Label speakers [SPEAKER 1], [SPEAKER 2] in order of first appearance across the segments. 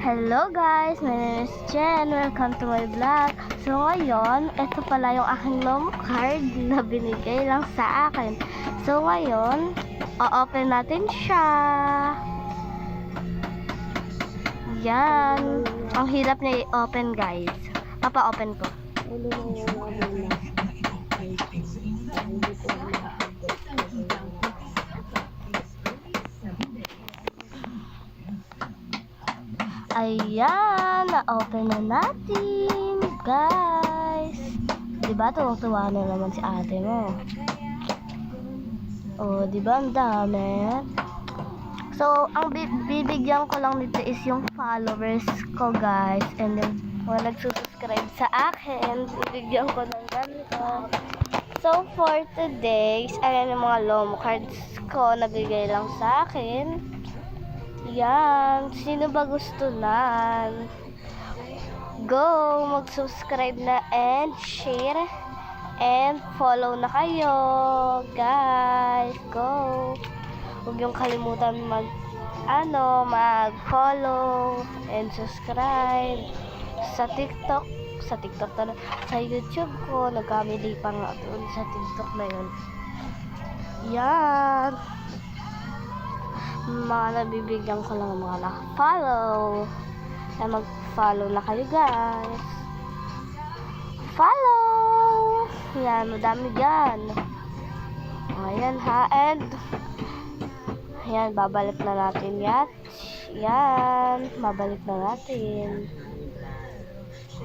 [SPEAKER 1] Hello guys, my name is Jen. Welcome to my vlog. So ngayon, ito pala yung aking lomo card na binigay lang sa akin. So ngayon, o-open natin siya. Yan. Ang hirap niya i-open guys. Papa-open ko. Ayan, na-open na natin, guys. Diba, tuwang-tuwa na naman si ate mo. Oh, diba, ang dami. So, ang bibigyan ko lang nito is yung followers ko, guys. And then, mga nagsusubscribe sa akin, bibigyan ko ng ganito. So, for today, ayan yung mga lomo cards ko na bigay lang sa akin. Yan. Sino ba gusto na? Go! Mag-subscribe na and share and follow na kayo. Guys, go! Huwag yung kalimutan mag-follow and subscribe sa TikTok. Sa YouTube ko. Nagkamili pa nga doon sa TikTok na yun. Yan. Mga nabibigyan ko lang mga naka-follow. Ay mag-follow na kayo guys. Follow! Yan, madami dyan. Ayan ha, and ayan, babalik na natin yan. Yan, babalik na natin.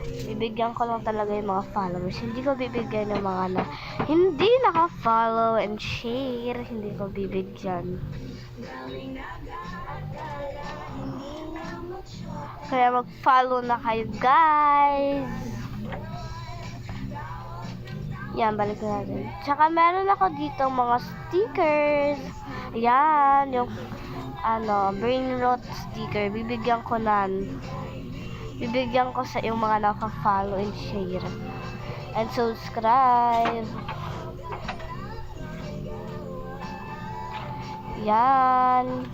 [SPEAKER 1] Bibigyan ko lang talaga yung mga followers. Hindi ko bibigyan ng mga hindi naka-follow and share. Hindi ko bibigyan. Kaya mag-follow na kayo guys. Yan, balik na natin. Tsaka meron ako dito mga stickers. Yan, yung brain rot sticker. Bibigyan ko sa yung mga naka-follow and share and subscribe. Yan.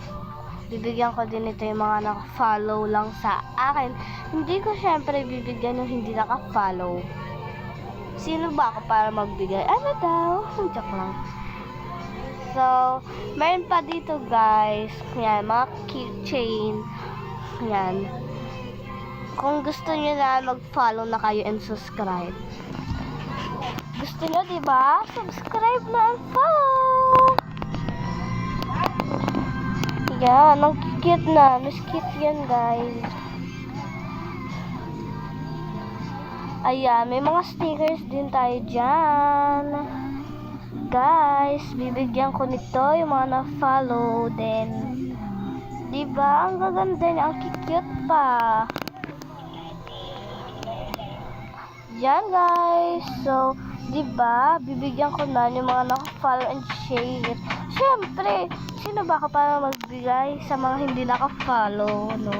[SPEAKER 1] Bibigyan ko din ito yung mga naka-follow lang sa akin. Hindi ko syempre bibigyan yung hindi naka-follow. Sino ba ako para magbigay? Ano daw? Joke lang. So, meron pa dito guys. Yan, mga keychain. Yan. Kung gusto nyo na mag-follow na kayo and subscribe. Gusto nyo, diba? Subscribe na and follow! Yan, ang cute na. Mas cute yan, guys. Ayan, may mga stickers din tayo dyan. Guys, bibigyan ko nito yung mga na-follow din. Diba? Ang gaganda niya. Ang cute pa. Yan, guys. So, diba? Bibigyan ko na yung mga naka-follow and share. Siyempre, sino ba ka para magbigay sa mga hindi naka-follow, no?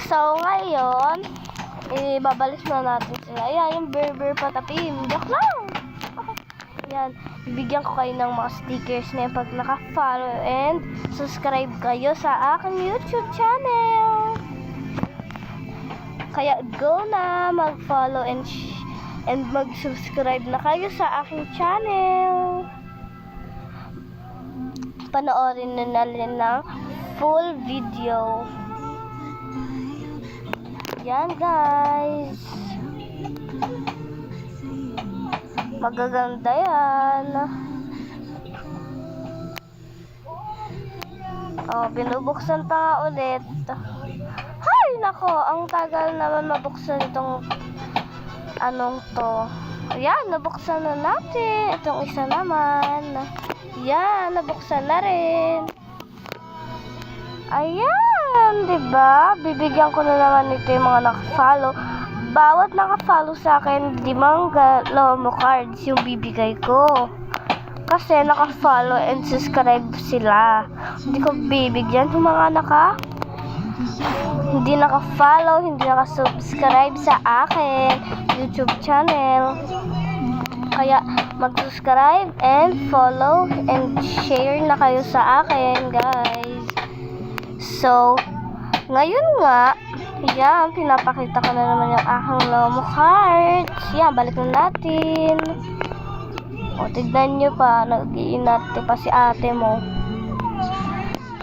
[SPEAKER 1] So, ngayon, babalik na natin sila. Ayan, yung Berber Patapim. Joke lang! Ayan, bibigyan ko kayo ng mga stickers na pag naka-follow and subscribe kayo sa aking YouTube channel. Kaya go na, mag-follow and mag-subscribe na kayo sa aking channel. Panoorin na rin ng full video. Yan guys. Magaganda yan. Oh, binubuksan pa nga ulit. Hay, nako, ang tagal naman mabuksan itong anong to. Ayan, nabuksan na natin. Itong isa naman. Yan, nabuksan na rin. Ayan, diba? Bibigyan ko na naman ito yung mga naka-follow. Bawat naka-follow sa akin, 5 lomo cards yung bibigay ko. Kasi naka-follow and subscribe sila. Hindi ko bibigyan yung mga hindi naka-follow, hindi naka-subscribe sa akin YouTube channel. Kaya mag-subscribe and follow and share na kayo sa akin, guys. So, Ngayon nga, yan, pinapakita ko na naman yung aking Lomo cards. Yan, balik na natin. O, tignan nyo pa, nag-iinarte pa si ate mo.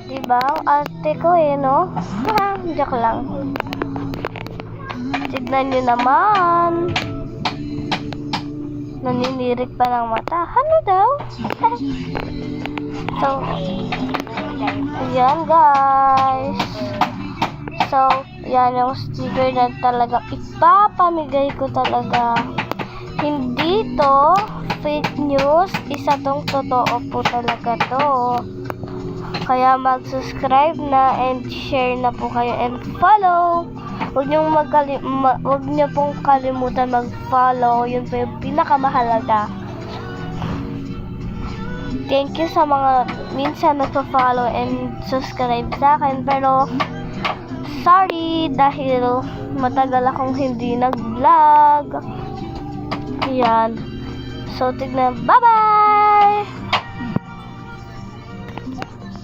[SPEAKER 1] Diba? Ang ate ko no? Joke lang. Tignan nyo naman. Naninirik pa ng mata. Ano daw? So, ayan guys. So, yan yung sticker na talaga ipapamigay ko talaga. Hindi to fake news. Isa tong totoo po talaga to. Kaya mag-subscribe na and share na po kayo and follow. Huwag niyo pong kalimutan mag-follow. Yun po yung pinakamahalaga. Thank you sa mga minsan nagpa-follow and subscribe sa akin. Pero, sorry dahil matagal akong hindi nag-vlog. Yan. So, tignan. Bye-bye!